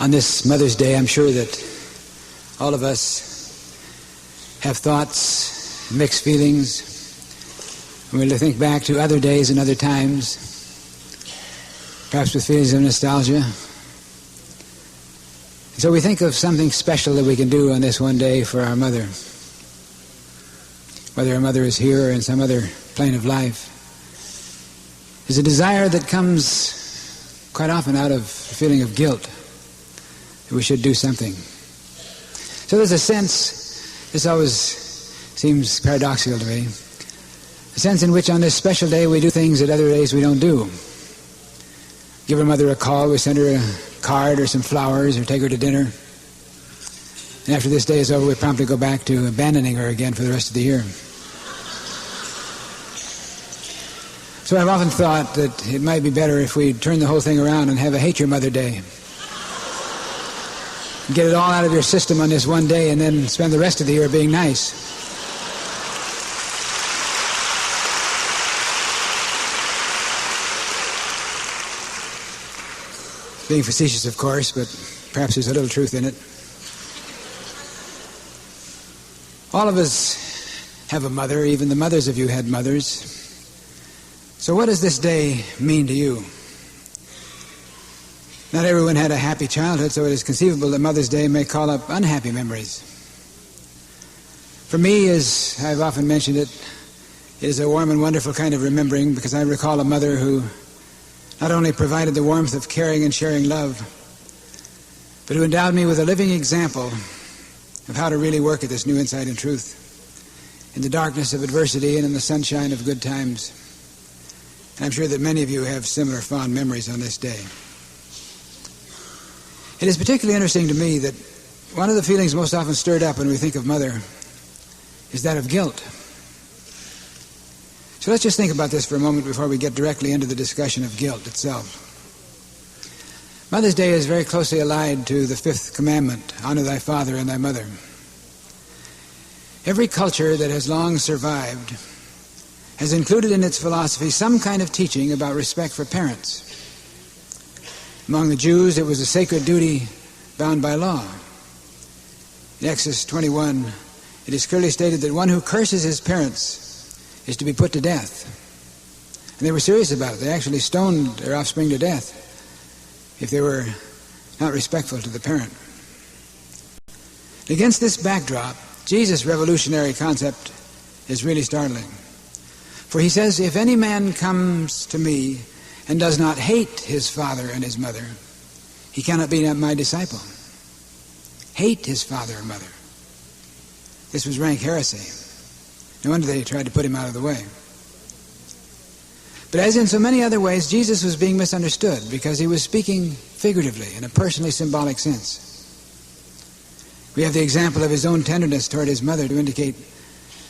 On this Mother's Day, I'm sure that all of us have thoughts, mixed feelings. We'll think back to other days and other times, perhaps with feelings of nostalgia. And so we think of something special that we can do on this one day for our mother, whether our mother is here or in some other plane of life. There's a desire that comes quite often out of a feeling of guilt that we should do something. So there's a sense, this always seems paradoxical to me, a sense in which on this special day we do things that other days we don't do. Give our mother a call, we send her a card or some flowers or take her to dinner. And after this day is over, we promptly go back to abandoning her again for the rest of the year. So I've often thought that it might be better if we turn the whole thing around and have a Hate Your Mother Day. Get it all out of your system on this one day and then spend the rest of the year being nice. Being facetious, of course, but perhaps there's a little truth in it. All of us have a mother. Even the mothers of you had mothers. So what does this day mean to you? Not everyone had a happy childhood, so it is conceivable that Mother's Day may call up unhappy memories. For me, as I've often mentioned it is a warm and wonderful kind of remembering, because I recall a mother who not only provided the warmth of caring and sharing love, but who endowed me with a living example of how to really work at this new insight and truth in the darkness of adversity and in the sunshine of good times. And I'm sure that many of you have similar fond memories on this day. It is particularly interesting to me that one of the feelings most often stirred up when we think of Mother is that of guilt. So let's just think about this for a moment before we get directly into the discussion of guilt itself. Mother's Day is very closely allied to the fifth commandment, honor thy father and thy mother. Every culture that has long survived has included in its philosophy some kind of teaching about respect for parents. Among the Jews, it was a sacred duty bound by law. In Exodus 21, it is clearly stated that one who curses his parents is to be put to death. And they were serious about it. They actually stoned their offspring to death if they were not respectful to the parent. Against this backdrop, Jesus' revolutionary concept is really startling. For he says, if any man comes to me and does not hate his father and his mother, he cannot be my disciple. Hate his father or mother. This was rank heresy. No wonder they tried to put him out of the way. But as in so many other ways, Jesus was being misunderstood because he was speaking figuratively in a personally symbolic sense. We have the example of his own tenderness toward his mother to indicate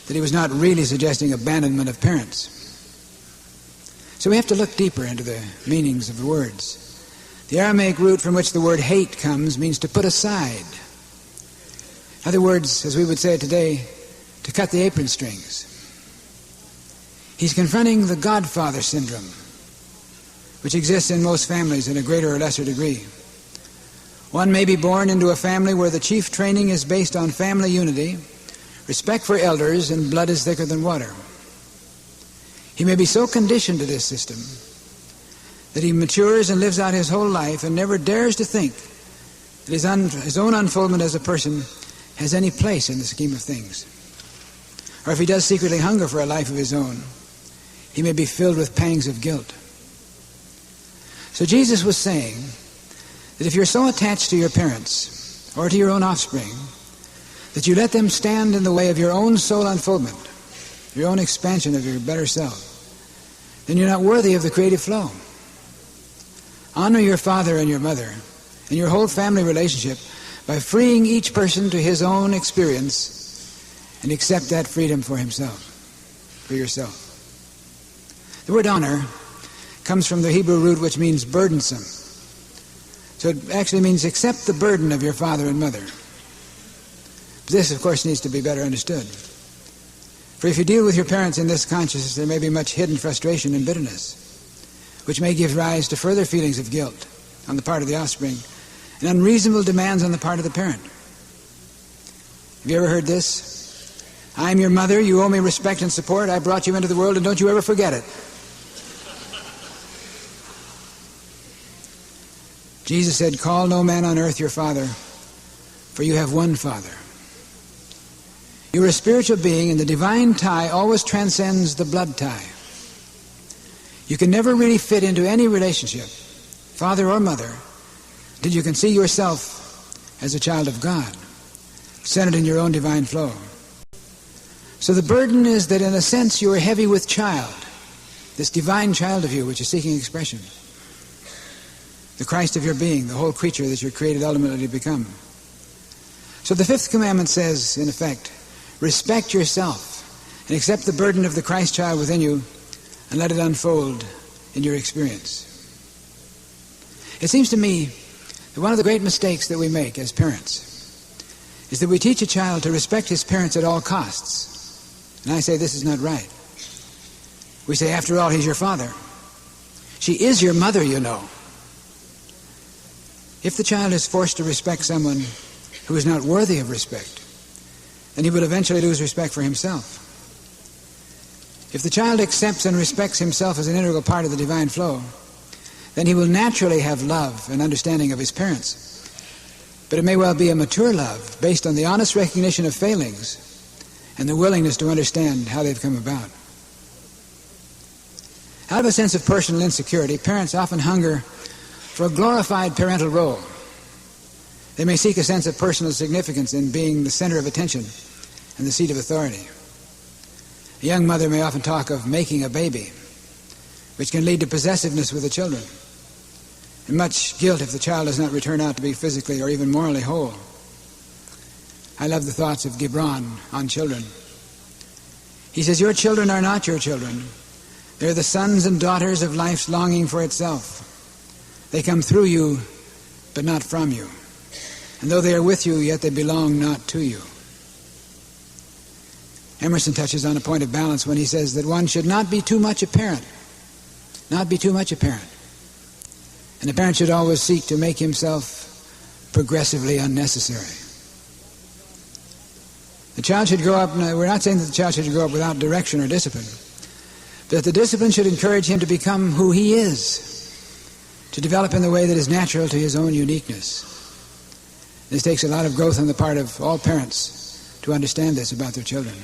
that he was not really suggesting abandonment of parents. So we have to look deeper into the meanings of the words. The Aramaic root from which the word hate comes means to put aside. In other words, as we would say it today, to cut the apron strings. He's confronting the Godfather syndrome, which exists in most families in a greater or lesser degree. One may be born into a family where the chief training is based on family unity, respect for elders, and blood is thicker than water. He may be so conditioned to this system that he matures and lives out his whole life and never dares to think that his own unfoldment as a person has any place in the scheme of things. Or if he does secretly hunger for a life of his own, he may be filled with pangs of guilt. So Jesus was saying that if you're so attached to your parents or to your own offspring that you let them stand in the way of your own soul unfoldment, your own expansion of your better self, then you're not worthy of the creative flow. Honor your father and your mother and your whole family relationship by freeing each person to his own experience and accept that freedom for himself, for yourself. The word honor comes from the Hebrew root which means burdensome. So it actually means accept the burden of your father and mother. But this, of course, needs to be better understood. For if you deal with your parents in this consciousness, there may be much hidden frustration and bitterness, which may give rise to further feelings of guilt on the part of the offspring, and unreasonable demands on the part of the parent. Have you ever heard this? I am your mother, you owe me respect and support, I brought you into the world, and don't you ever forget it. Jesus said, call no man on earth your father, for you have one Father. You're a spiritual being, and the divine tie always transcends the blood tie. You can never really fit into any relationship, father or mother, until you can see yourself as a child of God, centered in your own divine flow. So the burden is that in a sense you are heavy with child, this divine child of you which is seeking expression, the Christ of your being, the whole creature that you're created ultimately to become. So the fifth commandment says, in effect, respect yourself and accept the burden of the Christ child within you and let it unfold in your experience. It seems to me that one of the great mistakes that we make as parents is that we teach a child to respect his parents at all costs. And I say this is not right. We say, after all, he's your father. She is your mother, you know. If the child is forced to respect someone who is not worthy of respect, then he will eventually lose respect for himself. If the child accepts and respects himself as an integral part of the divine flow, then he will naturally have love and understanding of his parents. But it may well be a mature love based on the honest recognition of failings and the willingness to understand how they've come about. Out of a sense of personal insecurity, parents often hunger for a glorified parental role. They may seek a sense of personal significance in being the center of attention and the seat of authority. A young mother may often talk of making a baby, which can lead to possessiveness with the children, and much guilt if the child does not return out to be physically or even morally whole. I love the thoughts of Gibran on children. He says, your children are not your children. They're the sons and daughters of life's longing for itself. They come through you, but not from you. And though they are with you, yet they belong not to you. Emerson touches on a point of balance when he says that one should not be too much a parent. Not be too much a parent. And a parent should always seek to make himself progressively unnecessary. The child should grow up, we're not saying that the child should grow up without direction or discipline, but that the discipline should encourage him to become who he is, to develop in the way that is natural to his own uniqueness. This takes a lot of growth on the part of all parents to understand this about their children.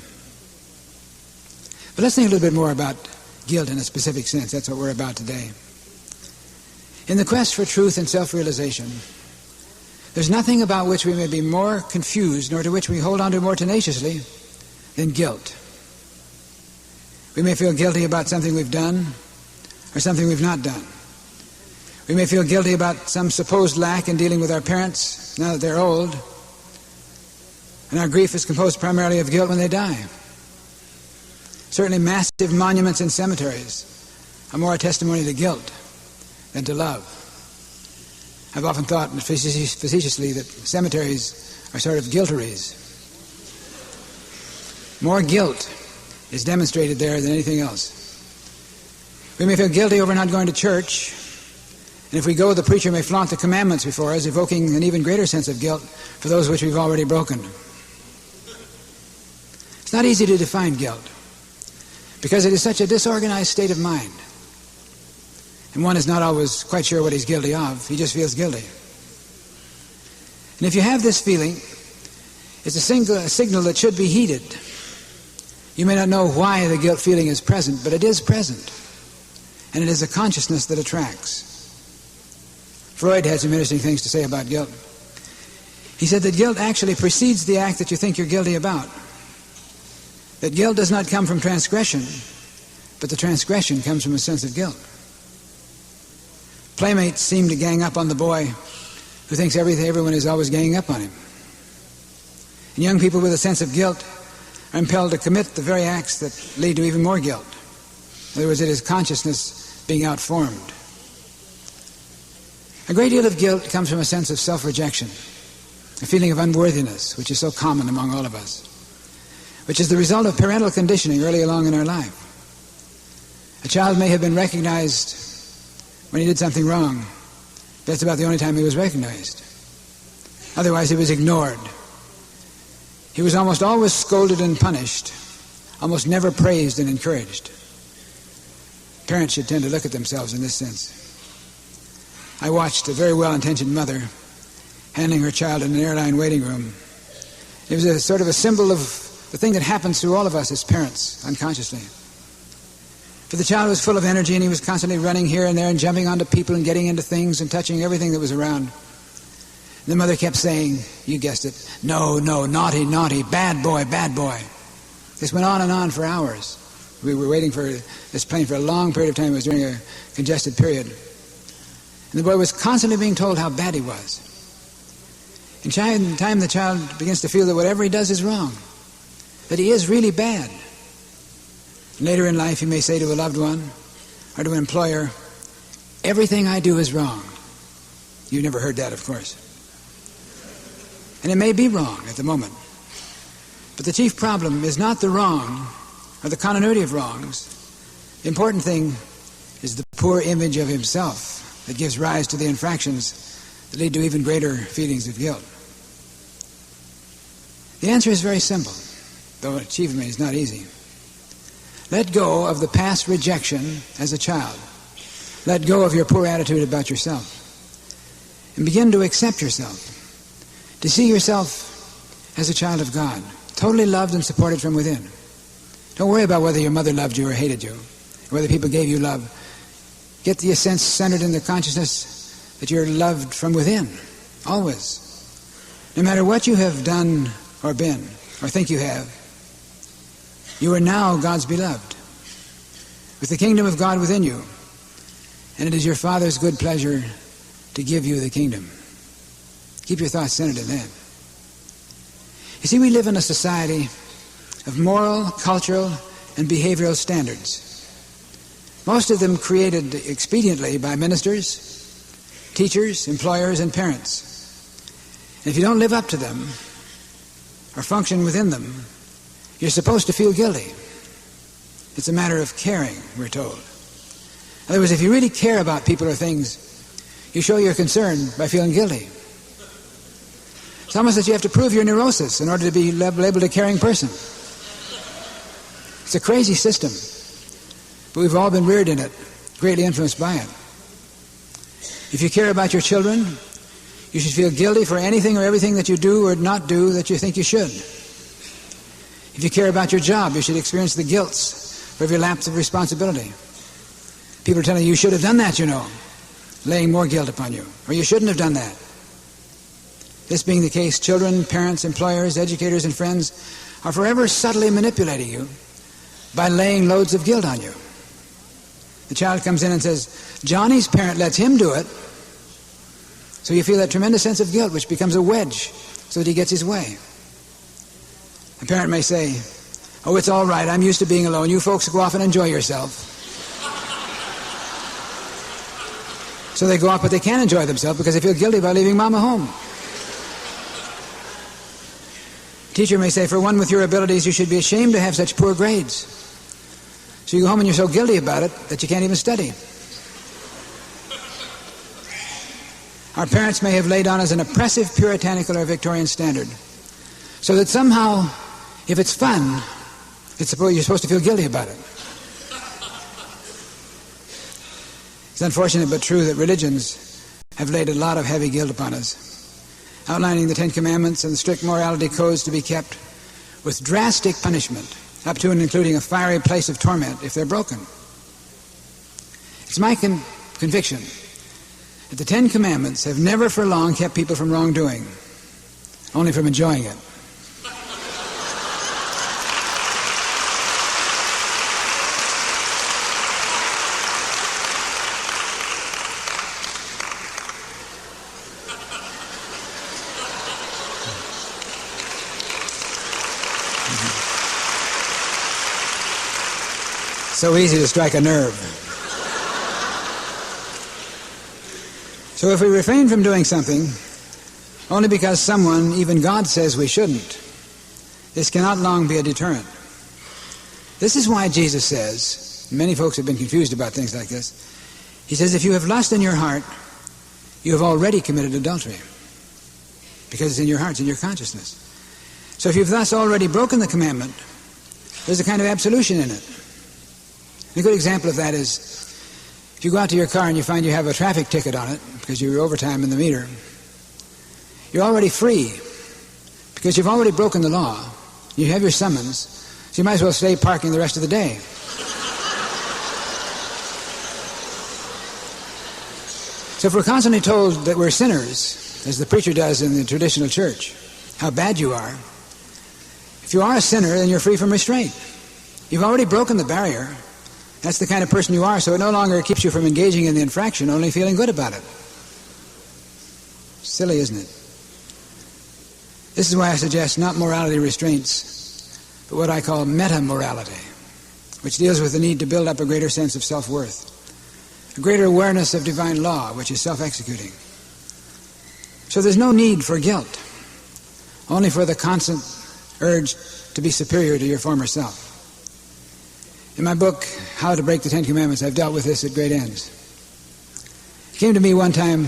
But let's think a little bit more about guilt in a specific sense. That's what we're about today. In the quest for truth and self-realization, there's nothing about which we may be more confused, nor to which we hold on to more tenaciously, than guilt. We may feel guilty about something we've done or something we've not done. We may feel guilty about some supposed lack in dealing with our parents now that they're old, and our grief is composed primarily of guilt when they die. Certainly massive monuments in cemeteries are more a testimony to guilt than to love. I've often thought facetiously that cemeteries are sort of guilteries. More guilt is demonstrated there than anything else. We may feel guilty over not going to church, and if we go, the preacher may flaunt the commandments before us, evoking an even greater sense of guilt for those which we've already broken. It's not easy to define guilt, because it is such a disorganized state of mind. And one is not always quite sure what he's guilty of. He just feels guilty. And if you have this feeling, it's a signal that should be heeded. You may not know why the guilt feeling is present, but it is present. And it is a consciousness that attracts. Freud had some interesting things to say about guilt. He said that guilt actually precedes the act that you think you're guilty about. That guilt does not come from transgression, but the transgression comes from a sense of guilt. Playmates seem to gang up on the boy who thinks everyone is always ganging up on him. And young people with a sense of guilt are impelled to commit the very acts that lead to even more guilt. In other words, it is consciousness being outformed. A great deal of guilt comes from a sense of self-rejection, a feeling of unworthiness, which is so common among all of us, which is the result of parental conditioning early along in our life. A child may have been recognized when he did something wrong. That's about the only time he was recognized. Otherwise he was ignored. He was almost always scolded and punished, almost never praised and encouraged. Parents should tend to look at themselves in this sense. I watched a very well-intentioned mother handling her child in an airline waiting room. It was a sort of a symbol of the thing that happens to all of us as parents, unconsciously. For the child was full of energy, and he was constantly running here and there and jumping onto people and getting into things and touching everything that was around. And the mother kept saying, you guessed it, no, naughty, naughty, bad boy, bad boy. This went on and on for hours. We were waiting for this plane for a long period of time. It was during a congested period. And the boy was constantly being told how bad he was. In time, the child begins to feel that whatever he does is wrong, that he is really bad. And later in life, he may say to a loved one or to an employer, everything I do is wrong. You've never heard that, of course. And it may be wrong at the moment. But the chief problem is not the wrong or the continuity of wrongs. The important thing is the poor image of himself that gives rise to the infractions that lead to even greater feelings of guilt. The answer is very simple, though achievement is not easy. Let go of the past rejection as a child. Let go of your poor attitude about yourself. And begin to accept yourself. To see yourself as a child of God, totally loved and supported from within. Don't worry about whether your mother loved you or hated you, or whether people gave you love. Get the sense centered in the consciousness that you're loved from within, always. No matter what you have done or been, or think you have, you are now God's beloved, with the kingdom of God within you, and it is your Father's good pleasure to give you the kingdom. Keep your thoughts centered in that. You see, we live in a society of moral, cultural, and behavioral standards. Most of them created expediently by ministers, teachers, employers, and parents. And if you don't live up to them or function within them, you're supposed to feel guilty. It's a matter of caring, we're told. In other words, if you really care about people or things, you show your concern by feeling guilty. It's almost that you have to prove your neurosis in order to be labeled a caring person. It's a crazy system, but we've all been reared in it, greatly influenced by it. If you care about your children, you should feel guilty for anything or everything that you do or not do that you think you should. If you care about your job, you should experience the guilts for every lapse of responsibility. People are telling you should have done that, you know, laying more guilt upon you, or you shouldn't have done that. This being the case, children, parents, employers, educators, and friends are forever subtly manipulating you by laying loads of guilt on you. The child comes in and says, Johnny's parent lets him do it, so you feel that tremendous sense of guilt, which becomes a wedge so that he gets his way. A parent may say, oh, it's all right, I'm used to being alone, you folks go off and enjoy yourself. So they go off, but they can't enjoy themselves because they feel guilty about leaving Mama home. Teacher may say, for one with your abilities, you should be ashamed to have such poor grades. So you go home and you're so guilty about it that you can't even study. Our parents may have laid on us an oppressive puritanical or Victorian standard, so that somehow, if it's fun, you're supposed to feel guilty about it. It's unfortunate but true that religions have laid a lot of heavy guilt upon us, outlining the Ten Commandments and the strict morality codes to be kept with drastic punishment, up to and including a fiery place of torment if they're broken. It's my conviction that the Ten Commandments have never for long kept people from wrongdoing, only from enjoying it. So easy to strike a nerve. So if we refrain from doing something only because someone, even God, says we shouldn't, this cannot long be a deterrent. This is why Jesus says, many folks have been confused about things like this, he says, if you have lust in your heart, you have already committed adultery. because it's in your heart, it's in your consciousness. So if you've thus already broken the commandment, there's a kind of absolution in it. A good example of that is if you go out to your car and you find you have a traffic ticket on it because you're overtime in the meter, you're already free because you've already broken the law. You have your summons, so you might as well stay parking the rest of the day. So if we're constantly told that we're sinners, as the preacher does in the traditional church, how bad you are, if you are a sinner, then you're free from restraint. You've already broken the barrier. That's the kind of person you are, so it no longer keeps you from engaging in the infraction, only feeling good about it. Silly, isn't it? This is why I suggest not morality restraints, but what I call meta-morality, which deals with the need to build up a greater sense of self-worth, a greater awareness of divine law, which is self-executing. So there's no need for guilt, only for the constant urge to be superior to your former self. In my book, How to Break the Ten Commandments, I've dealt with this at great ends. It came to me one time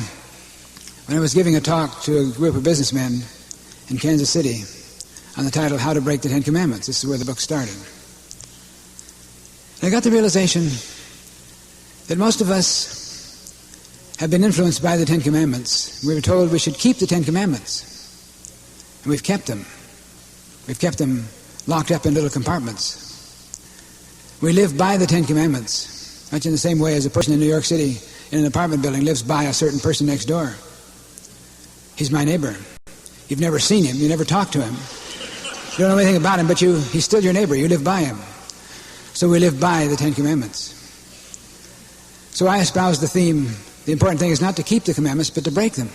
when I was giving a talk to a group of businessmen in Kansas City on the title, How to Break the Ten Commandments. This is where the book started. And I got the realization that most of us have been influenced by the Ten Commandments. We were told we should keep the Ten Commandments. And we've kept them. We've kept them locked up in little compartments. We live by the Ten Commandments, much in the same way as a person in New York City in an apartment building lives by a certain person next door. He's my neighbor. You've never seen him. You never talked to him. You don't know anything about him, but he's still your neighbor. You live by him. So we live by the Ten Commandments. So I espouse the theme, the important thing is not to keep the commandments, but to break them.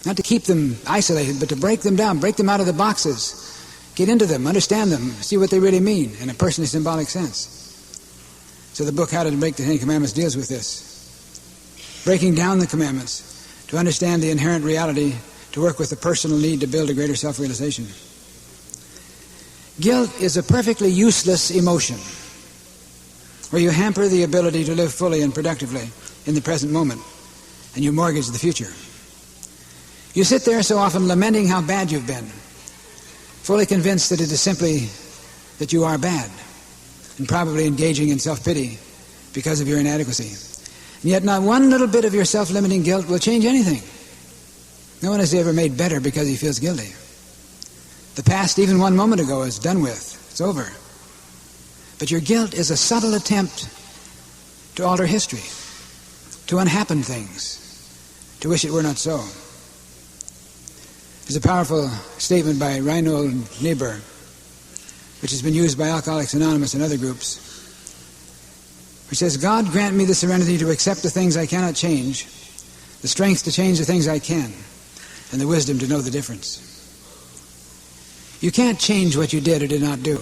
Not to keep them isolated, but to break them down, break them out of the boxes. Get into them, understand them, see what they really mean in a personally symbolic sense. So the book, How to Break the Ten Commandments, deals with this. Breaking down the commandments to understand the inherent reality, to work with the personal need to build a greater self-realization. Guilt is a perfectly useless emotion where you hamper the ability to live fully and productively in the present moment and you mortgage the future. You sit there so often lamenting how bad you've been, fully convinced that it is simply that you are bad, and probably engaging in self-pity because of your inadequacy. And yet not one little bit of your self-limiting guilt will change anything. No one is ever made better because he feels guilty. The past, even 1 moment ago, is done with. It's over. But your guilt is a subtle attempt to alter history, to unhappen things, to wish it were not so. There's a powerful statement by Reinhold Niebuhr, which has been used by Alcoholics Anonymous and other groups, which says, God grant me the serenity to accept the things I cannot change, the strength to change the things I can, and the wisdom to know the difference. You can't change what you did or did not do,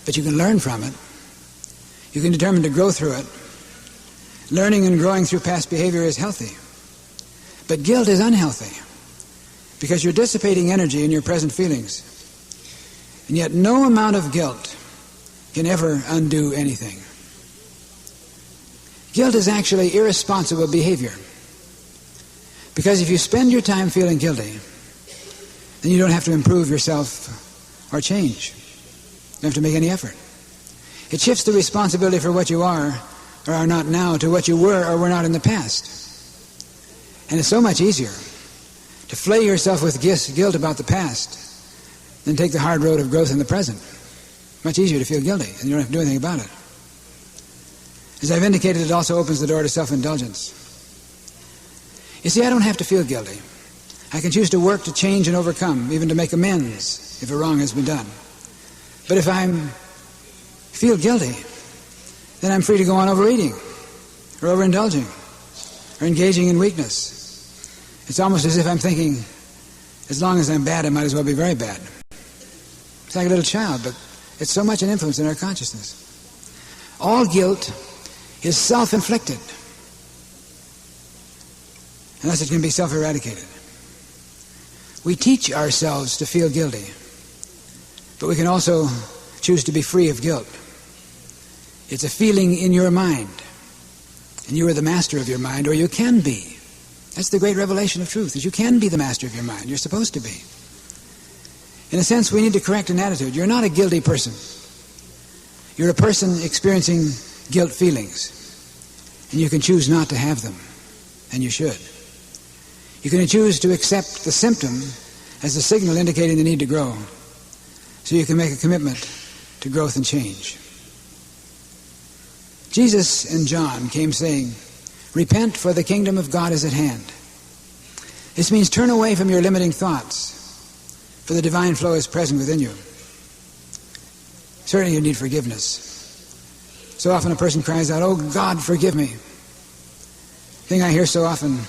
but you can learn from it. You can determine to grow through it. Learning and growing through past behavior is healthy, but guilt is unhealthy, because you're dissipating energy in your present feelings. And yet no amount of guilt can ever undo anything. Guilt is actually irresponsible behavior. Because if you spend your time feeling guilty, then you don't have to improve yourself or change. You don't have to make any effort. It shifts the responsibility for what you are or are not now to what you were or were not in the past. And it's so much easier to flay yourself with guilt about the past than take the hard road of growth in the present. Much easier to feel guilty, and you don't have to do anything about it. As I've indicated, it also opens the door to self-indulgence. You see, I don't have to feel guilty. I can choose to work to change and overcome, even to make amends if a wrong has been done. But if I feel guilty, then I'm free to go on overeating, or overindulging, or engaging in weakness. It's almost as if I'm thinking, as long as I'm bad, I might as well be very bad. It's like a little child, but it's so much an influence in our consciousness. All guilt is self-inflicted, unless it can be self-eradicated. We teach ourselves to feel guilty, but we can also choose to be free of guilt. It's a feeling in your mind, and you are the master of your mind, or you can be. That's the great revelation of truth, is you can be the master of your mind. You're supposed to be. In a sense, we need to correct an attitude. You're not a guilty person. You're a person experiencing guilt feelings, and you can choose not to have them, and you should. You can choose to accept the symptom as a signal indicating the need to grow, so you can make a commitment to growth and change. Jesus and John came saying, "Repent, for the kingdom of God is at hand." This means turn away from your limiting thoughts, for the divine flow is present within you. Certainly you need forgiveness. So often a person cries out, "Oh God, forgive me." The thing I hear so often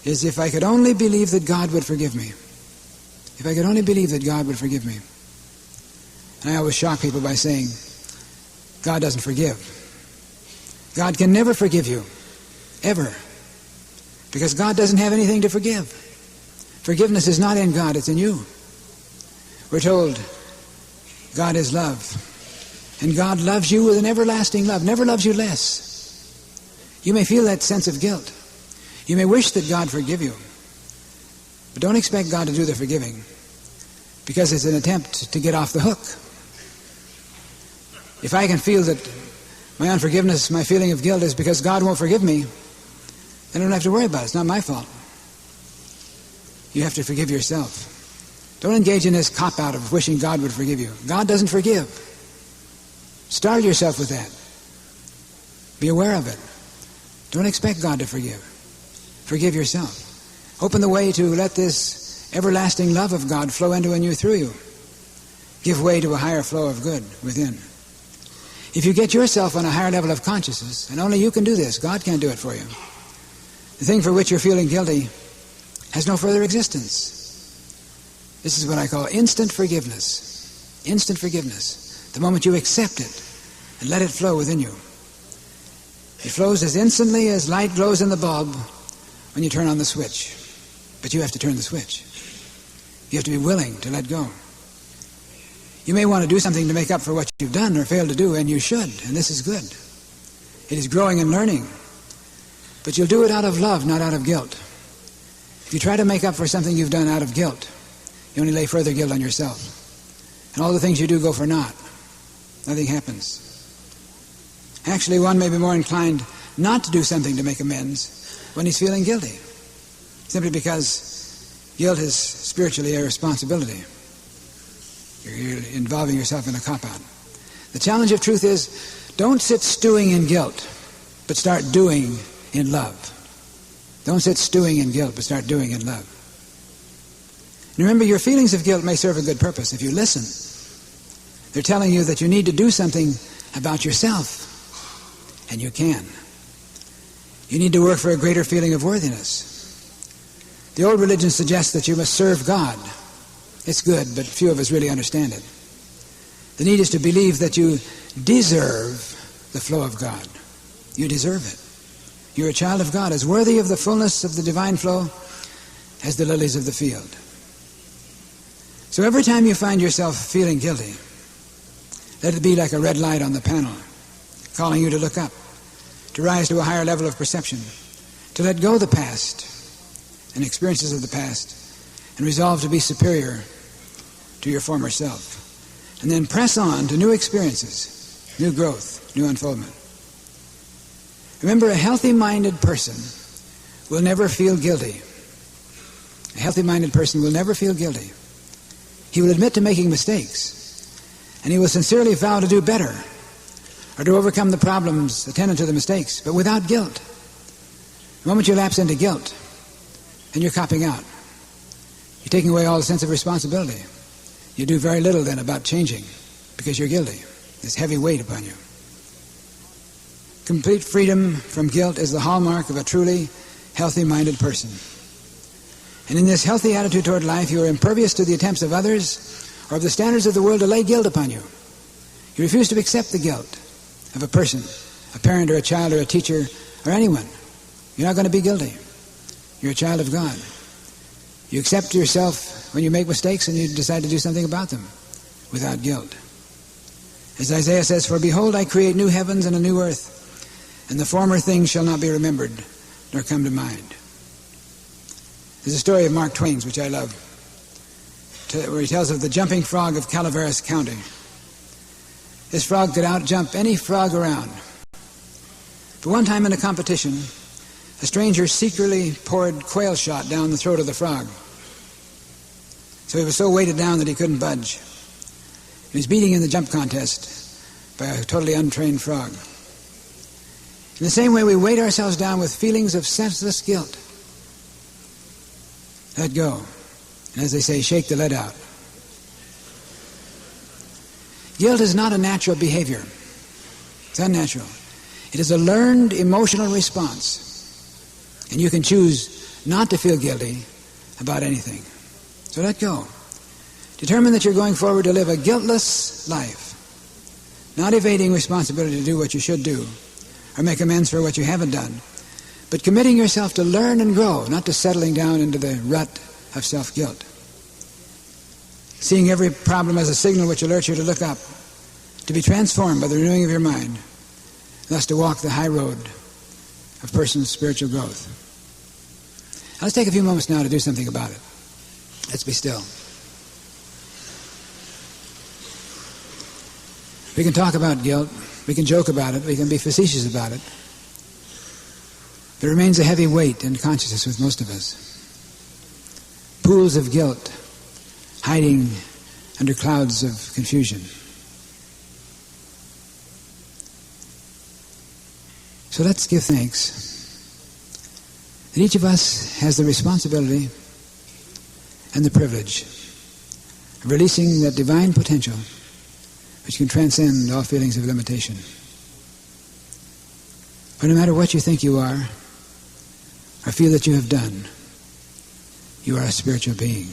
is, if I could only believe that God would forgive me. If I could only believe that God would forgive me. And I always shock people by saying, God doesn't forgive. God can never forgive you, ever, because God doesn't have anything to forgive. Forgiveness is not in God, it's in you. We're told God is love, and God loves you with an everlasting love, never loves you less. You may feel that sense of guilt. You may wish that God forgive you, but don't expect God to do the forgiving, because it's an attempt to get off the hook. If I can feel that my unforgiveness, my feeling of guilt is because God won't forgive me, then I don't have to worry about it. It's not my fault. You have to forgive yourself. Don't engage in this cop-out of wishing God would forgive you. God doesn't forgive. Start yourself with that. Be aware of it. Don't expect God to forgive. Forgive yourself. Open the way to let this everlasting love of God flow into and you through you. Give way to a higher flow of good within. If you get yourself on a higher level of consciousness, and only you can do this, God can't do it for you, the thing for which you're feeling guilty has no further existence. This is what I call instant forgiveness. Instant forgiveness. The moment you accept it and let it flow within you. It flows as instantly as light glows in the bulb when you turn on the switch. But you have to turn the switch. You have to be willing to let go. You may want to do something to make up for what you've done or failed to do, and you should, and this is good. It is growing and learning. But you'll do it out of love, not out of guilt. If you try to make up for something you've done out of guilt, you only lay further guilt on yourself. And all the things you do go for naught. Nothing happens. Actually, one may be more inclined not to do something to make amends when he's feeling guilty, simply because guilt is spiritually a responsibility. You're involving yourself in a cop-out. The challenge of truth is, don't sit stewing in guilt, but start doing in love. Don't sit stewing in guilt, but start doing in love. And remember, your feelings of guilt may serve a good purpose if you listen. They're telling you that you need to do something about yourself, and you can. You need to work for a greater feeling of worthiness. The old religion suggests that you must serve God. It's good, but few of us really understand it. The need is to believe that you deserve the flow of God. You deserve it. You're a child of God, as worthy of the fullness of the divine flow as the lilies of the field. So every time you find yourself feeling guilty, let it be like a red light on the panel, calling you to look up, to rise to a higher level of perception, to let go of the past and experiences of the past, and resolve to be superior to your former self. And then press on to new experiences, new growth, new unfoldment. Remember, a healthy-minded person will never feel guilty. A healthy-minded person will never feel guilty. He will admit to making mistakes, and he will sincerely vow to do better, or to overcome the problems attendant to the mistakes, but without guilt. The moment you lapse into guilt, and you're copping out, you're taking away all the sense of responsibility. You do very little then about changing, because you're guilty. There's heavy weight upon you. Complete freedom from guilt is the hallmark of a truly healthy-minded person. And in this healthy attitude toward life, you are impervious to the attempts of others or of the standards of the world to lay guilt upon you. You refuse to accept the guilt of a person, a parent or a child or a teacher or anyone. You're not going to be guilty. You're a child of God. You accept yourself when you make mistakes and you decide to do something about them without guilt. As Isaiah says, "For behold, I create new heavens and a new earth, and the former things shall not be remembered, nor come to mind." There's a story of Mark Twain's, which I love, where he tells of the jumping frog of Calaveras County. This frog could out-jump any frog around. But one time in a competition, a stranger secretly poured quail shot down the throat of the frog. So he was so weighted down that he couldn't budge. He was beating in the jump contest by a totally untrained frog. In the same way, we weight ourselves down with feelings of senseless guilt. Let go. And as they say, shake the lead out. Guilt is not a natural behavior. It's unnatural. It is a learned emotional response. And you can choose not to feel guilty about anything. So let go. Determine that you're going forward to live a guiltless life, not evading responsibility to do what you should do or make amends for what you haven't done, but committing yourself to learn and grow, not to settling down into the rut of self-guilt. Seeing every problem as a signal which alerts you to look up, to be transformed by the renewing of your mind, thus to walk the high road of personal spiritual growth. Now let's take a few moments now to do something about it. Let's be still. We can talk about guilt, we can joke about it, we can be facetious about it. There remains a heavy weight in consciousness with most of us. Pools of guilt hiding under clouds of confusion. So let's give thanks that each of us has the responsibility and the privilege of releasing that divine potential which can transcend all feelings of limitation. For no matter what you think you are or feel that you have done, you are a spiritual being.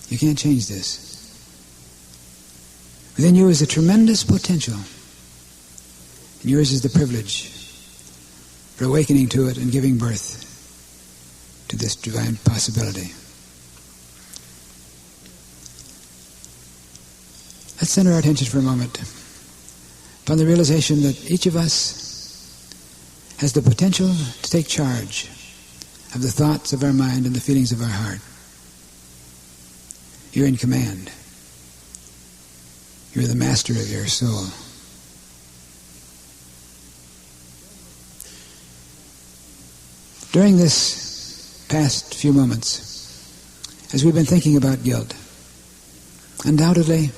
You can't change this. Within you is a tremendous potential, and yours is the privilege for awakening to it and giving birth to this divine possibility. Let's center our attention for a moment upon the realization that each of us has the potential to take charge of the thoughts of our mind and the feelings of our heart. You're in command. You're the master of your soul. During this past few moments, as we've been thinking about guilt, undoubtedly,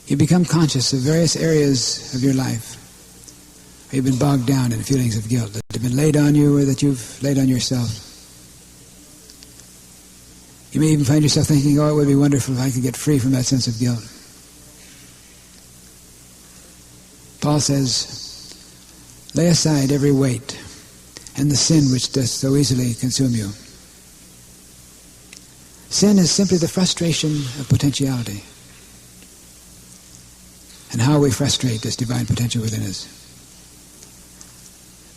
you become conscious of various areas of your life where you've been bogged down in feelings of guilt that have been laid on you or that you've laid on yourself. You may even find yourself thinking, oh, it would be wonderful if I could get free from that sense of guilt. Paul says, lay aside every weight and the sin which does so easily consume you. Sin is simply the frustration of potentiality and how we frustrate this divine potential within us.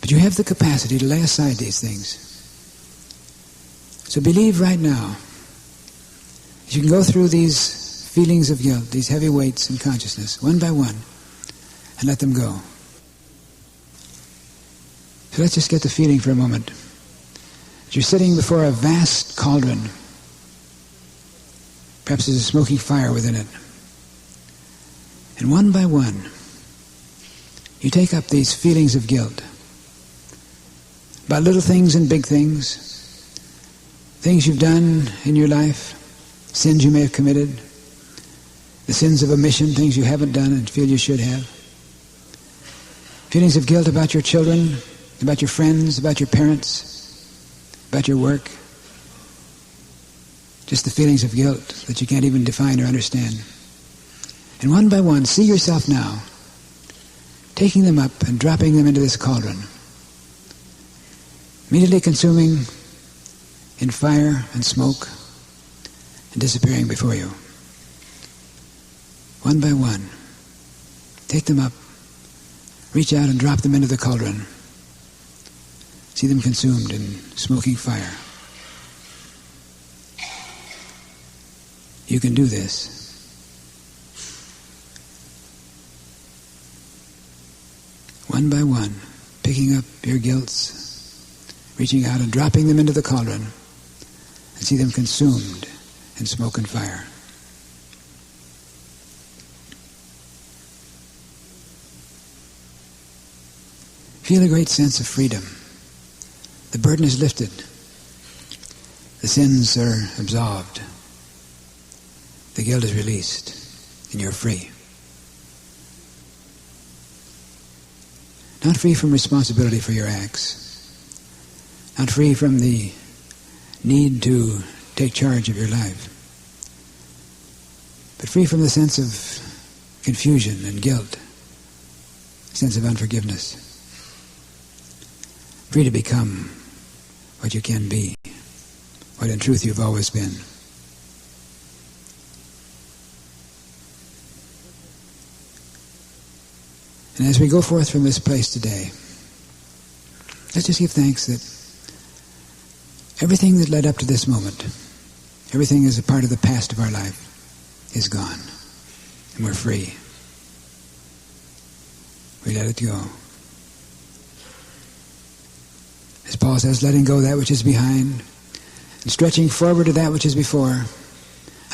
But you have the capacity to lay aside these things. So believe right now that you can go through these feelings of guilt, these heavy weights in consciousness, one by one, and let them go. So let's just get the feeling for a moment. You're sitting before a vast cauldron. Perhaps there's a smoking fire within it. And one by one, you take up these feelings of guilt about little things and big things, things you've done in your life, sins you may have committed, the sins of omission, things you haven't done and feel you should have, feelings of guilt about your children, about your friends, about your parents, about your work, just the feelings of guilt that you can't even define or understand. And one by one, see yourself now taking them up and dropping them into this cauldron, immediately consuming in fire and smoke and disappearing before you. One by one, take them up, reach out and drop them into the cauldron. See them consumed in smoking fire. You can do this. One by one, picking up your guilts, reaching out and dropping them into the cauldron. and see them consumed in smoke and fire. Feel a great sense of freedom. The burden is lifted. The sins are absolved. The guilt is released, and you're free. Not free from responsibility for your acts. Not free from the need to take charge of your life. But free from the sense of confusion and guilt, sense of unforgiveness. Free to become what you can be, what in truth you've always been. And as we go forth from this place today, let's just give thanks that everything that led up to this moment, everything as a part of the past of our life, is gone. And we're free. We let it go. As Paul says, letting go that which is behind and stretching forward to that which is before,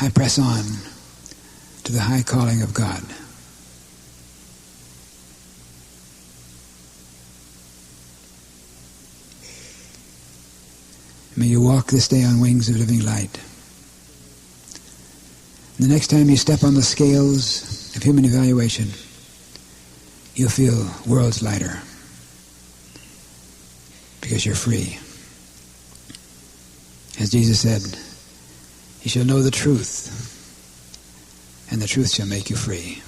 I press on to the high calling of God. May you walk this day on wings of living light. And the next time you step on the scales of human evaluation, you'll feel worlds lighter because you're free. As Jesus said, you shall know the truth, and the truth shall make you free.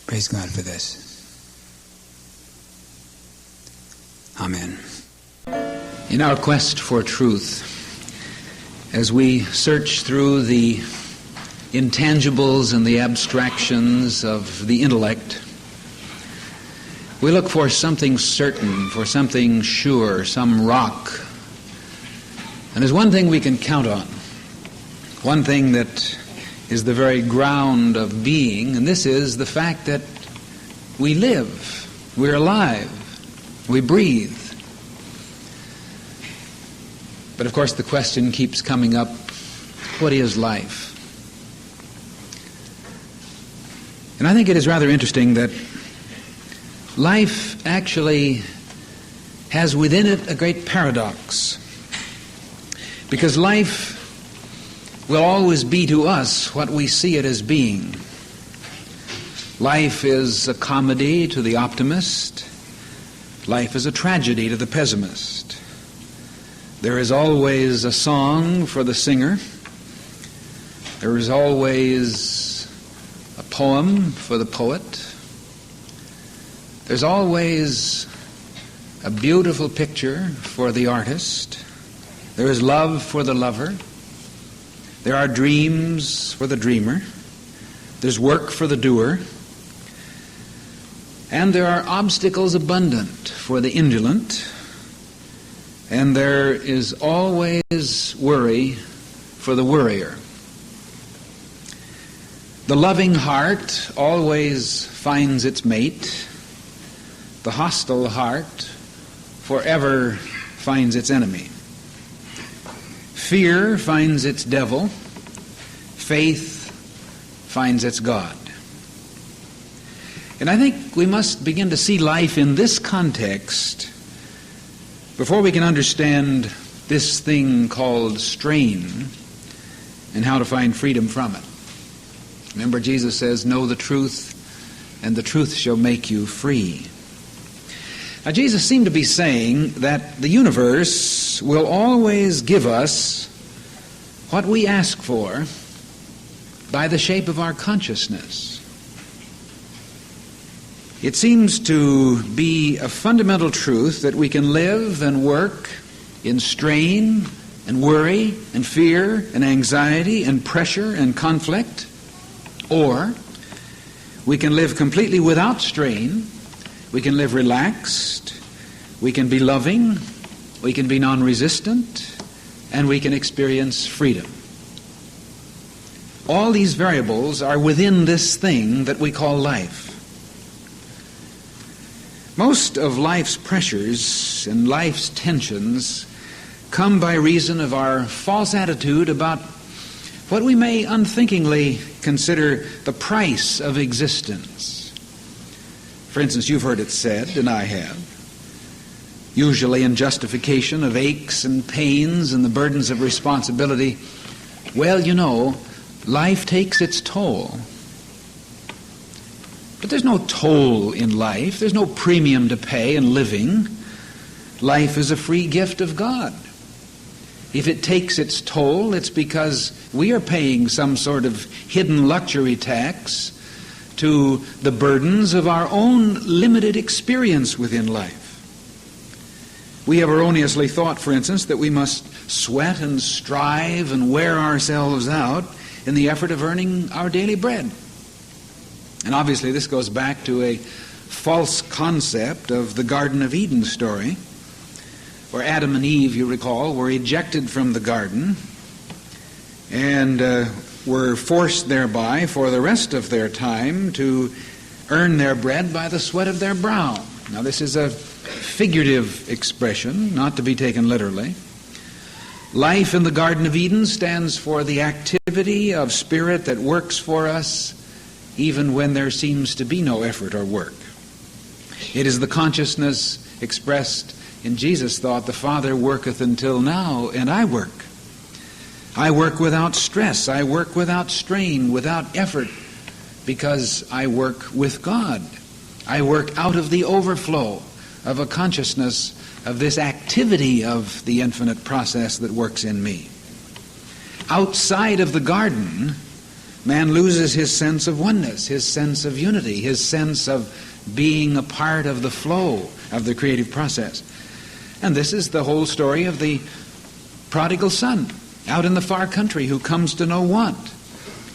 Praise God for this. Amen. In our quest for truth, as we search through the intangibles and the abstractions of the intellect, we look for something certain, for something sure, some rock. And there's one thing we can count on, one thing that is the very ground of being, and this is the fact that we live, we're alive, we breathe. But of course the question keeps coming up, what is life? And I think it is rather interesting that life actually has within it a great paradox. Because life will always be to us what we see it as being. Life is a comedy to the optimist. Life is a tragedy to the pessimist. There is always a song for the singer. There is always a poem for the poet. There's always a beautiful picture for the artist. There is love for the lover. There are dreams for the dreamer. There's work for the doer. And there are obstacles abundant for the indolent. And there is always worry for the worrier. The loving heart always finds its mate. The hostile heart forever finds its enemy. Fear finds its devil. Faith finds its God. And I think we must begin to see life in this context before we can understand this thing called strain and how to find freedom from it. Remember, Jesus says, know the truth, and the truth shall make you free. Now, Jesus seemed to be saying that the universe will always give us what we ask for by the shape of our consciousness. It seems to be a fundamental truth that we can live and work in strain and worry and fear and anxiety and pressure and conflict, or we can live completely without strain. We can live relaxed, we can be loving, we can be non-resistant, and we can experience freedom. All these variables are within this thing that we call life. Most of life's pressures and life's tensions come by reason of our false attitude about what we may unthinkingly consider the price of existence. For instance, you've heard it said, and I have, usually in justification of aches and pains and the burdens of responsibility, well, you know, life takes its toll. But there's no toll in life. There's no premium to pay in living. Life is a free gift of God. If it takes its toll, it's because we are paying some sort of hidden luxury tax to the burdens of our own limited experience within life. We have erroneously thought, for instance, that we must sweat and strive and wear ourselves out in the effort of earning our daily bread. And obviously this goes back to a false concept of the Garden of Eden story, where Adam and Eve, you recall, were ejected from the garden and were forced thereby for the rest of their time to earn their bread by the sweat of their brow. Now this is a figurative expression, not to be taken literally. Life in the Garden of Eden stands for the activity of spirit that works for us even when there seems to be no effort or work. It is the consciousness expressed in Jesus' thought, the Father worketh until now, and I work. I work without stress. I work without strain, without effort, because I work with God. I work out of the overflow of a consciousness of this activity of the infinite process that works in me. Outside of the garden, man loses his sense of oneness, his sense of unity, his sense of being a part of the flow of the creative process. And this is the whole story of the prodigal son out in the far country who comes to no want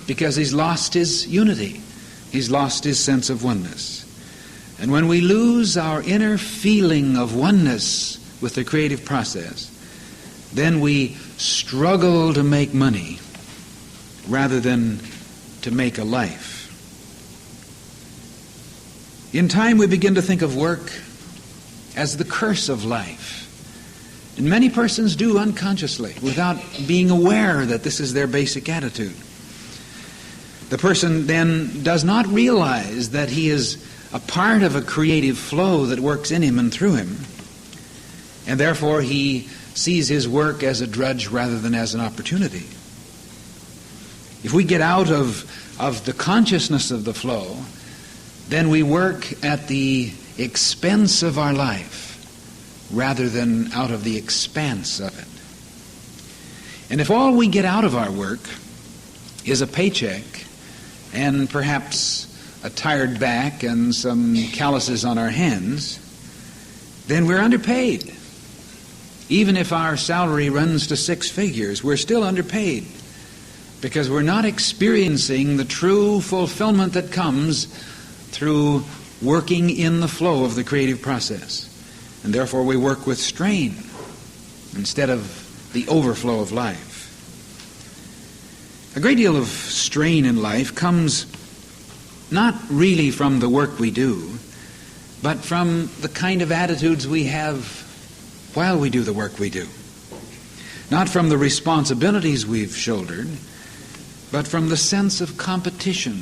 because he's lost his unity. He's lost his sense of oneness. And when we lose our inner feeling of oneness with the creative process, then we struggle to make money rather than to make a life. In time we begin to think of work as the curse of life. And many persons do unconsciously, without being aware that this is their basic attitude. The person then does not realize that he is a part of a creative flow that works in him and through him, and therefore he sees his work as a drudge rather than as an opportunity. If we get out of the consciousness of the flow, then we work at the expense of our life rather than out of the expanse of it. And if all we get out of our work is a paycheck and perhaps a tired back and some calluses on our hands, then we're underpaid. Even if our salary runs to 6 figures, we're still underpaid because we're not experiencing the true fulfillment that comes through working in the flow of the creative process. And therefore we work with strain instead of the overflow of life. A great deal of strain in life comes not really from the work we do, but from the kind of attitudes we have while we do the work we do. Not from the responsibilities we've shouldered, but from the sense of competition,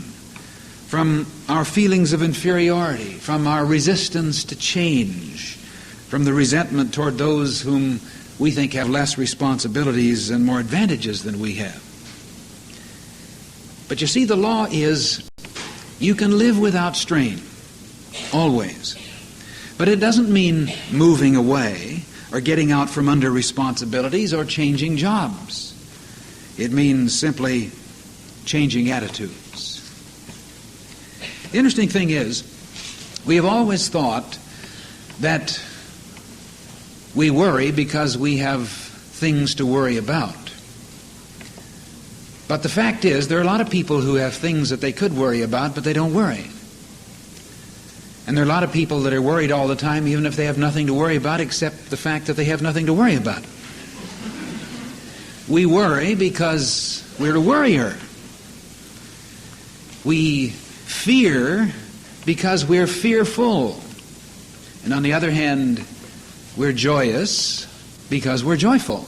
from our feelings of inferiority, from our resistance to change, from the resentment toward those whom we think have less responsibilities and more advantages than we have. But you see, the law is you can live without strain, always. But it doesn't mean moving away or getting out from under responsibilities or changing jobs. It means simply changing attitudes. The interesting thing is, we have always thought that we worry because we have things to worry about. But the fact is, there are a lot of people who have things that they could worry about, but they don't worry. And there are a lot of people that are worried all the time, even if they have nothing to worry about except the fact that they have nothing to worry about. We worry because we're a worrier. We fear because we're fearful. And on the other hand, we're joyous because we're joyful.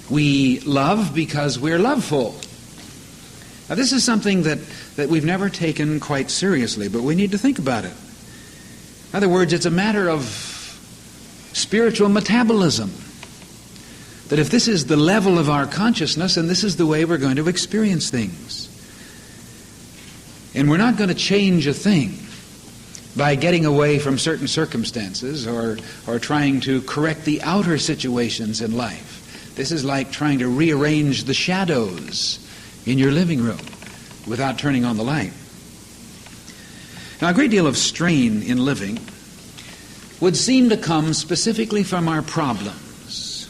We love because we're loveful. Now, this is something that we've never taken quite seriously, but we need to think about it. In other words, it's a matter of spiritual metabolism. That if this is the level of our consciousness, and this is the way we're going to experience things. And we're not going to change a thing by getting away from certain circumstances or trying to correct the outer situations in life. This is like trying to rearrange the shadows in your living room without turning on the light. Now, a great deal of strain in living would seem to come specifically from our problems.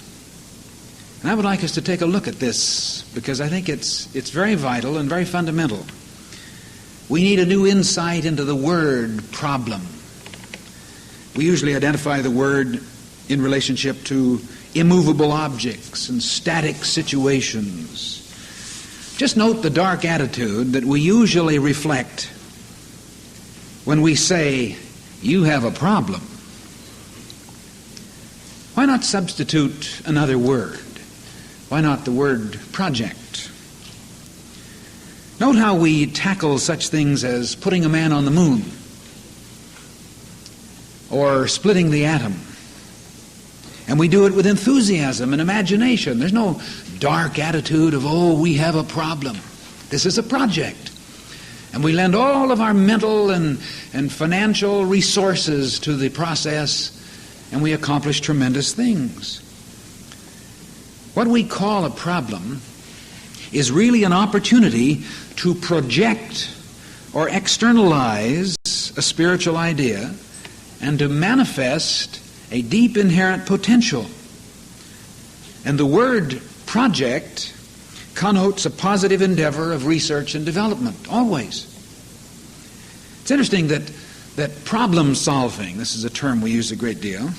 And I would like us to take a look at this because I think it's very vital and very fundamental. We need a new insight into the word problem. We usually identify the word in relationship to immovable objects and static situations. Just note the dark attitude that we usually reflect when we say, "You have a problem." Why not substitute another word? Why not the word project? Note how we tackle such things as putting a man on the moon or splitting the atom. And we do it with enthusiasm and imagination. There's no dark attitude of, "Oh, we have a problem." This is a project. And we lend all of our mental and financial resources to the process, and we accomplish tremendous things. What we call a problem is really an opportunity to project or externalize a spiritual idea and to manifest a deep inherent potential. And the word project connotes a positive endeavor of research and development, always. It's interesting that problem solving, this is a term we use a great deal,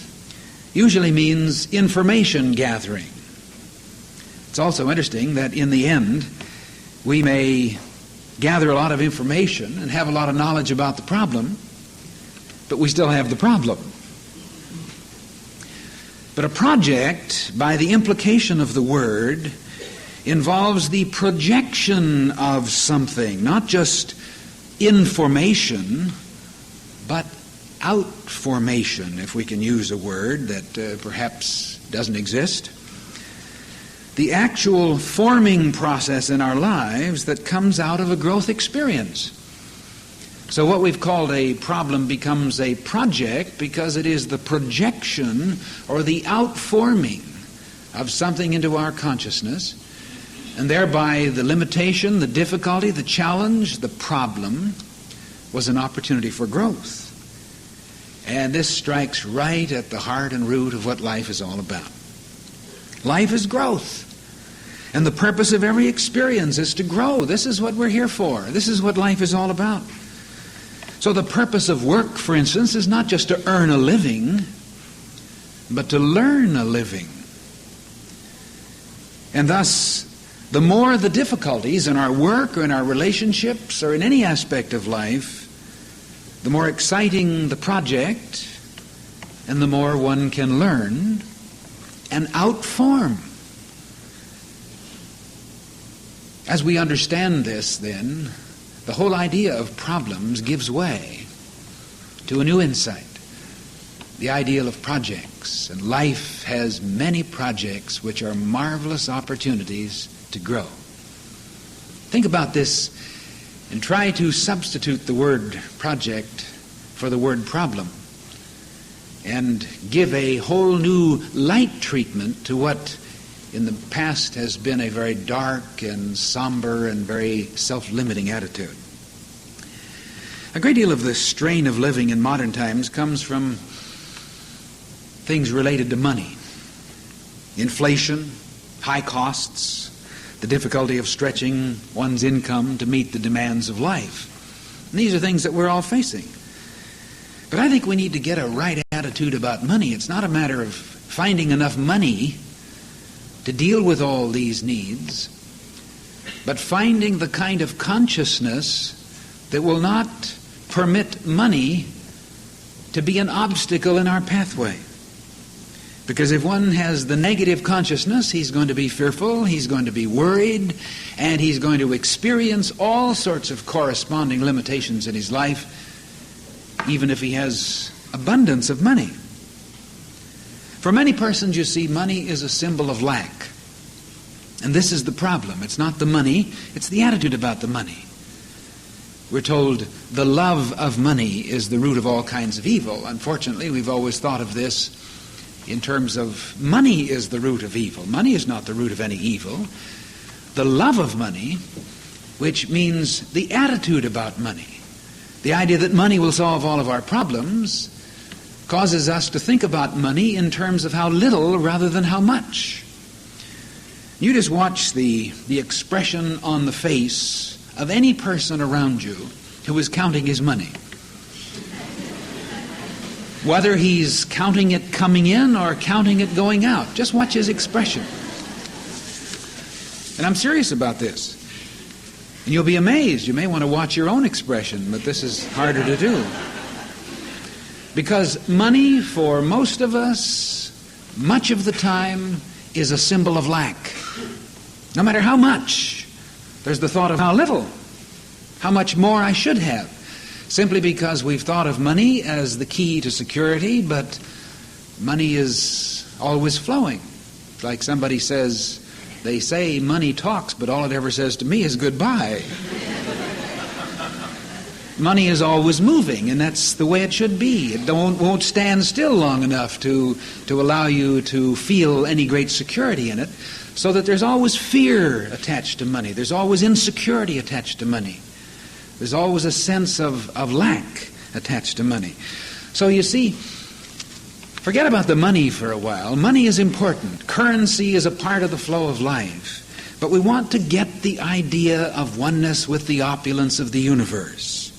usually means information gathering. It's also interesting that in the end, we may gather a lot of information and have a lot of knowledge about the problem, but we still have the problem. But a project, by the implication of the word, involves the projection of something, not just information, but outformation, if we can use a word that perhaps doesn't exist. The actual forming process in our lives that comes out of a growth experience. So what we've called a problem becomes a project because it is the projection or the outforming of something into our consciousness, and thereby the limitation, the difficulty, the challenge, the problem was an opportunity for growth. And this strikes right at the heart and root of what life is all about. Life is growth. And the purpose of every experience is to grow. This is what we're here for. This is what life is all about. So the purpose of work, for instance, is not just to earn a living, but to learn a living. And thus, the more the difficulties in our work or in our relationships or in any aspect of life, the more exciting the project, and the more one can learn and outform. As we understand this, then, the whole idea of problems gives way to a new insight, the ideal of projects. And life has many projects which are marvelous opportunities to grow. Think about this and try to substitute the word project for the word problem and give a whole new light treatment to what in the past has been a very dark and somber and very self-limiting attitude. A great deal of the strain of living in modern times comes from things related to money. Inflation, high costs, the difficulty of stretching one's income to meet the demands of life. And these are things that we're all facing. But I think we need to get a right attitude about money. It's not a matter of finding enough money to deal with all these needs, but finding the kind of consciousness that will not permit money to be an obstacle in our pathway. Because if one has the negative consciousness, he's going to be fearful, he's going to be worried, and he's going to experience all sorts of corresponding limitations in his life, even if he has abundance of money. For many persons, you see, money is a symbol of lack. And this is the problem. It's not the money, it's the attitude about the money. We're told the love of money is the root of all kinds of evil. Unfortunately, we've always thought of this in terms of money is the root of evil. Money is not the root of any evil. The love of money, which means the attitude about money, the idea that money will solve all of our problems, causes us to think about money in terms of how little rather than how much. You just watch the expression on the face of any person around you who is counting his money. Whether he's counting it coming in or counting it going out, just watch his expression. And I'm serious about this. And you'll be amazed. You may want to watch your own expression, but this is harder to do. Because money, for most of us, much of the time, is a symbol of lack. No matter how much, there's the thought of how little, how much more I should have. Simply because we've thought of money as the key to security, but money is always flowing. It's like somebody says, they say money talks, but all it ever says to me is goodbye. Money is always moving, and that's the way it should be. It won't stand still long enough to allow you to feel any great security in it, so that there's always fear attached to money. There's always insecurity attached to money. There's always a sense of lack attached to money. So you see, forget about the money for a while. Money is important. Currency is a part of the flow of life. But we want to get the idea of oneness with the opulence of the universe.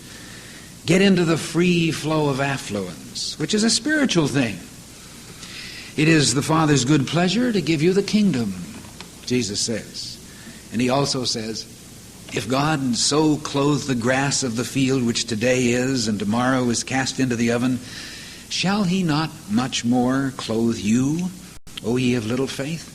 Get into the free flow of affluence, which is a spiritual thing. It is the Father's good pleasure to give you the kingdom, Jesus says. And he also says, if God so clothe the grass of the field, which today is and tomorrow is cast into the oven, shall he not much more clothe you, O ye of little faith?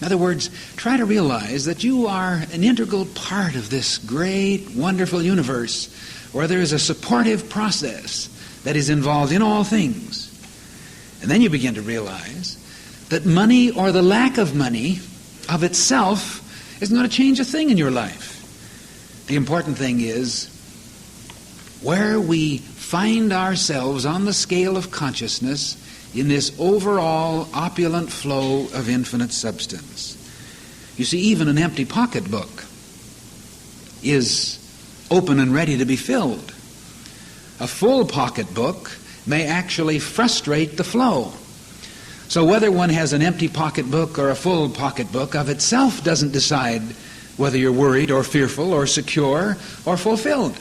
In other words, try to realize that you are an integral part of this great, wonderful universe where there is a supportive process that is involved in all things. And then you begin to realize that money or the lack of money of itself isn't going to change a thing in your life. The important thing is where we find ourselves on the scale of consciousness in this overall opulent flow of infinite substance. You see, even an empty pocketbook is open and ready to be filled. A full pocketbook may actually frustrate the flow. So whether one has an empty pocketbook or a full pocketbook of itself doesn't decide whether you're worried or fearful or secure or fulfilled.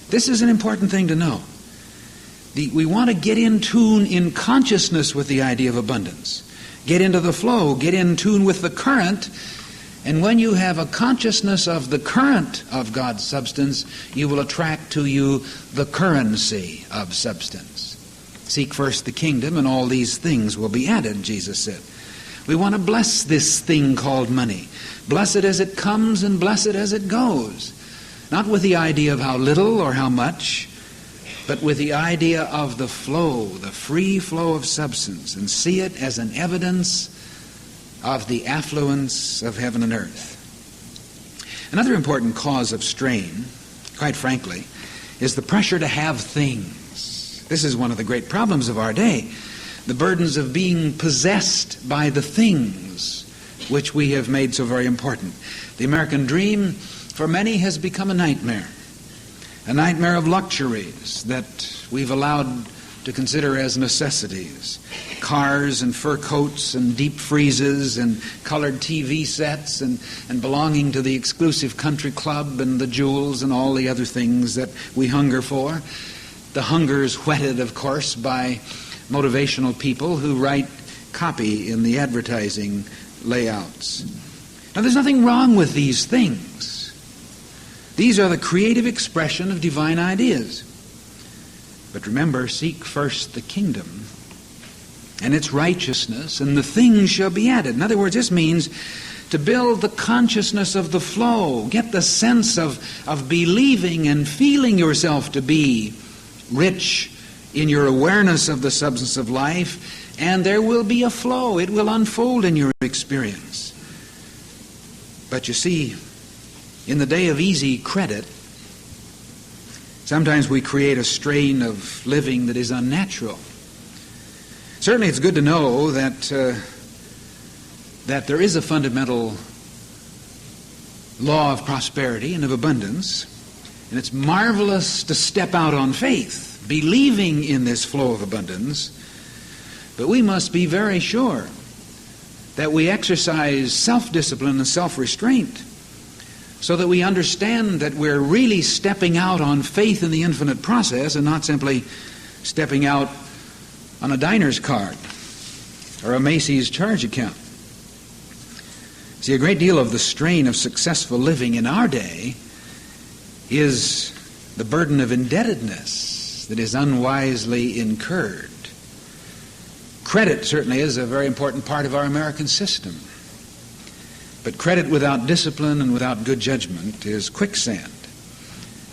This is an important thing to know. We want to get in tune in consciousness with the idea of abundance. Get into the flow, get in tune with the current, and when you have a consciousness of the current of God's substance, you will attract to you the currency of substance. Seek first the kingdom, and all these things will be added, Jesus said. We want to bless this thing called money. Bless it as it comes and bless it as it goes. Not with the idea of how little or how much, but with the idea of the flow, the free flow of substance, and see it as an evidence of the affluence of heaven and earth. Another important cause of strain, quite frankly, is the pressure to have things. This is one of the great problems of our day. The burdens of being possessed by the things which we have made so very important. The American dream, for many, has become a nightmare of luxuries that we've allowed to consider as necessities. Cars and fur coats and deep freezes and colored TV sets and belonging to the exclusive country club and the jewels and all the other things that we hunger for. The hunger is whetted, of course, by motivational people who write copy in the advertising layouts. Now, there's nothing wrong with these things. These are the creative expression of divine ideas. But remember, seek first the kingdom, and its righteousness, and the things shall be added. In other words, this means to build the consciousness of the flow, get the sense of believing and feeling yourself to be rich in your awareness of the substance of life, and there will be a flow. It will unfold in your experience. But you see, in the day of easy credit, sometimes we create a strain of living that is unnatural. Certainly it's good to know that there is a fundamental law of prosperity and of abundance, and it's marvelous to step out on faith, believing in this flow of abundance, but we must be very sure that we exercise self-discipline and self-restraint so that we understand that we're really stepping out on faith in the infinite process and not simply stepping out on a diner's card or a Macy's charge account. See, a great deal of the strain of successful living in our day is the burden of indebtedness that is unwisely incurred. Credit certainly is a very important part of our American system. But credit without discipline and without good judgment is quicksand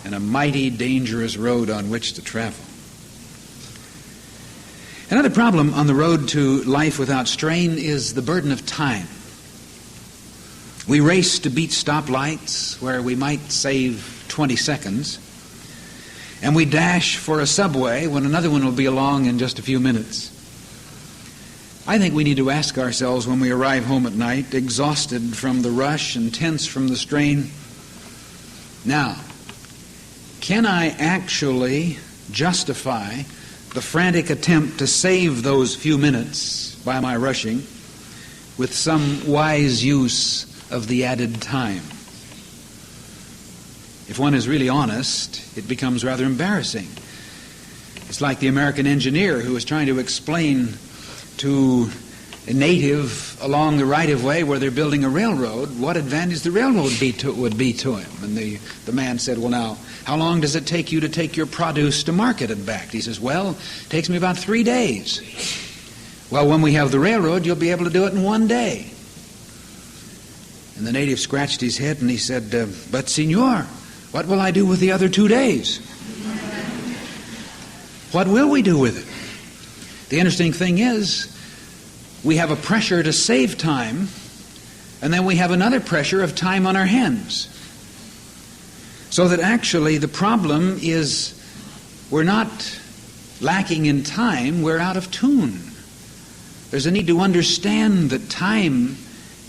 and a mighty dangerous road on which to travel. Another problem on the road to life without strain is the burden of time. We race to beat stoplights where we might save 20 seconds, and we dash for a subway when another one will be along in just a few minutes. I think we need to ask ourselves when we arrive home at night, exhausted from the rush and tense from the strain, now, can I actually justify the frantic attempt to save those few minutes by my rushing with some wise use of the added time? If one is really honest, it becomes rather embarrassing. It's like the American engineer who was trying to explain to a native along the right-of-way where they're building a railroad what advantage the railroad would be to him. And the man said, well, now, how long does it take you to take your produce to market and back? He says, well, it takes me about 3 days. Well, when we have the railroad, you'll be able to do it in 1 day. And the native scratched his head and he said, but senor, what will I do with the other 2 days? What will we do with it? The interesting thing is, we have a pressure to save time, and then we have another pressure of time on our hands. So that actually the problem is we're not lacking in time, we're out of tune. There's a need to understand that time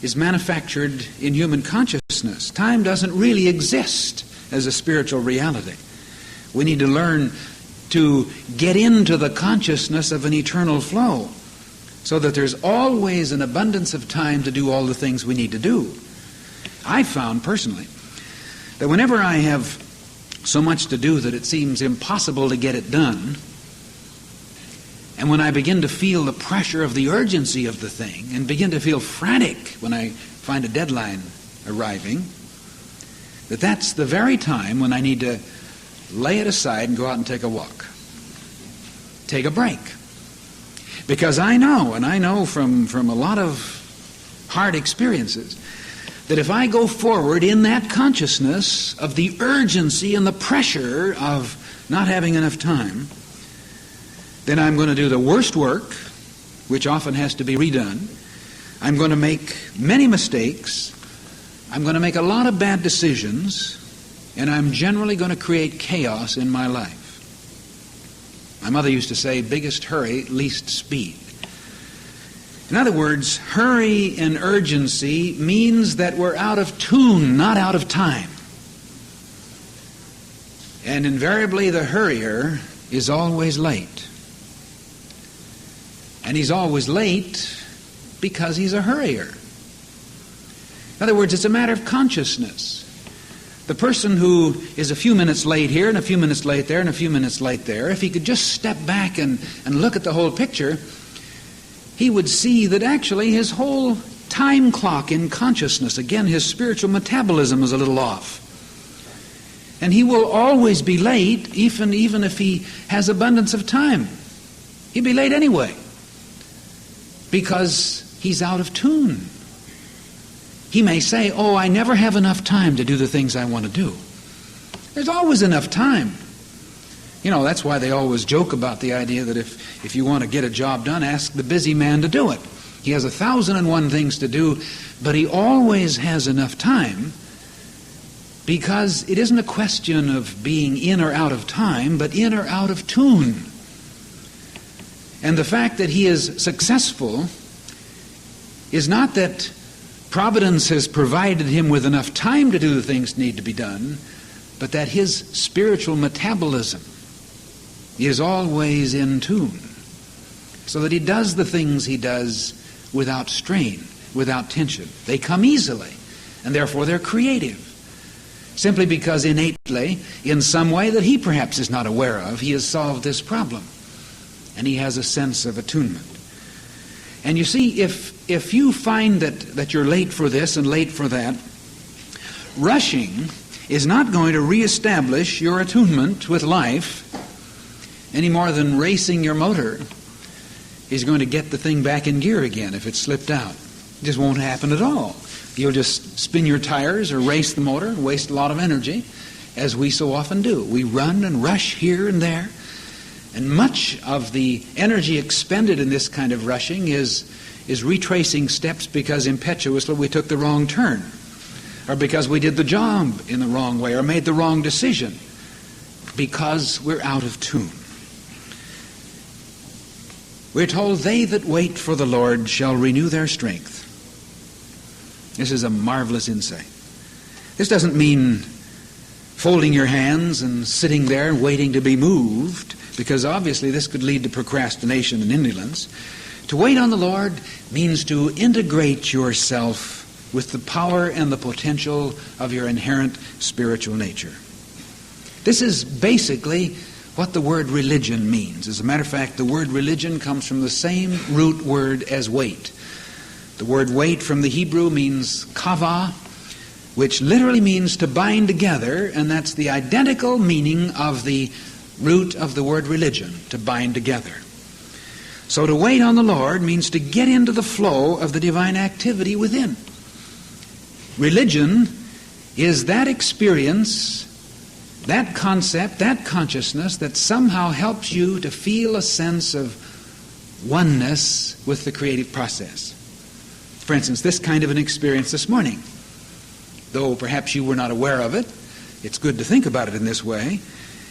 is manufactured in human consciousness. Time doesn't really exist as a spiritual reality. We need to learn to get into the consciousness of an eternal flow so that there's always an abundance of time to do all the things we need to do. I've found personally that whenever I have so much to do that it seems impossible to get it done, and when I begin to feel the pressure of the urgency of the thing and begin to feel frantic when I find a deadline arriving, that's the very time when I need to lay it aside and go out and take a walk. Take a break. Because I know from a lot of hard experiences, that if I go forward in that consciousness of the urgency and the pressure of not having enough time, then I'm going to do the worst work, which often has to be redone. I'm going to make many mistakes. I'm going to make a lot of bad decisions, and I'm generally going to create chaos in my life. My mother used to say, biggest hurry, least speed. In other words, hurry and urgency means that we're out of tune, not out of time. And invariably the hurrier is always late. And he's always late because he's a hurrier. In other words, it's a matter of consciousness. The person who is a few minutes late here and a few minutes late there and a few minutes late there, if he could just step back and look at the whole picture, he would see that actually his whole time clock in consciousness, again, his spiritual metabolism is a little off. And he will always be late, even if he has abundance of time. He'll be late anyway. because he's out of tune. He may say, oh, I never have enough time to do the things I want to do. There's always enough time. You know, that's why they always joke about the idea that if you want to get a job done, ask the busy man to do it. He has 1,001 things to do, but he always has enough time, because it isn't a question of being in or out of time, but in or out of tune. And the fact that he is successful is not that Providence has provided him with enough time to do the things that need to be done, but that his spiritual metabolism is always in tune, so that he does the things he does without strain, without tension. They come easily, and therefore they're creative, simply because innately, in some way that he perhaps is not aware of, he has solved this problem, and he has a sense of attunement. And you see, if you find that you're late for this and late for that, rushing is not going to reestablish your attunement with life any more than racing your motor is going to get the thing back in gear again if it's slipped out. It just won't happen at all. You'll just spin your tires or race the motor and waste a lot of energy, as we so often do. We run and rush here and there, and much of the energy expended in this kind of rushing is retracing steps because impetuously we took the wrong turn, or because we did the job in the wrong way, or made the wrong decision, because we're out of tune. We're told, they that wait for the Lord shall renew their strength. This is a marvelous insight. This doesn't mean folding your hands and sitting there waiting to be moved, because obviously this could lead to procrastination and indolence. To wait on the Lord means to integrate yourself with the power and the potential of your inherent spiritual nature. This is basically what the word religion means. As a matter of fact, the word religion comes from the same root word as wait. The word wait from the Hebrew means kava, which literally means to bind together, and that's the identical meaning of the root of the word religion, to bind together. So to wait on the Lord means to get into the flow of the divine activity within. Religion is that experience, that concept, that consciousness that somehow helps you to feel a sense of oneness with the creative process. For instance, this kind of an experience this morning, though perhaps you were not aware of it, it's good to think about it in this way,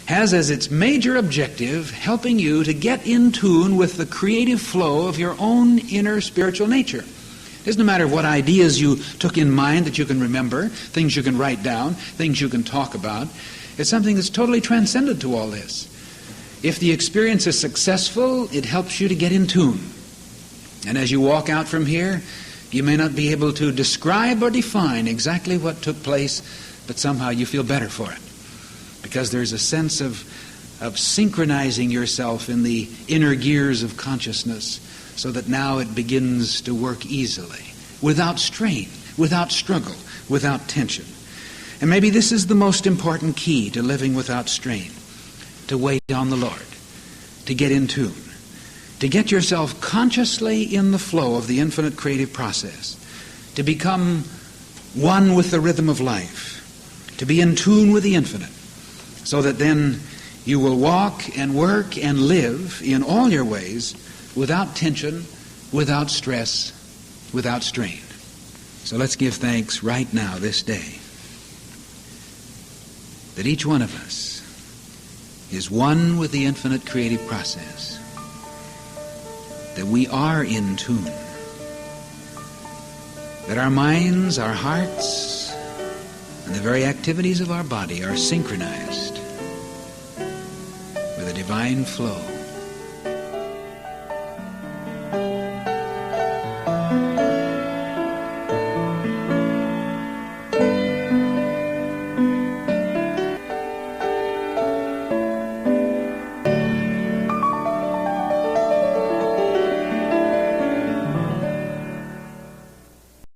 has as its major objective helping you to get in tune with the creative flow of your own inner spiritual nature. It doesn't matter what ideas you took in mind that you can remember, things you can write down, things you can talk about. It's something that's totally transcendent to all this. If the experience is successful, it helps you to get in tune. And as you walk out from here, you may not be able to describe or define exactly what took place, but somehow you feel better for it. Because there's a sense of synchronizing yourself in the inner gears of consciousness, so that now it begins to work easily, without strain, without struggle, without tension. And maybe this is the most important key to living without strain, to wait on the Lord, to get in tune, to get yourself consciously in the flow of the infinite creative process, to become one with the rhythm of life, to be in tune with the infinite, so that then you will walk and work and live in all your ways without tension, without stress, without strain. So let's give thanks right now, this day, that each one of us is one with the infinite creative process, that we are in tune, that our minds, our hearts, and the very activities of our body are synchronized with a divine flow.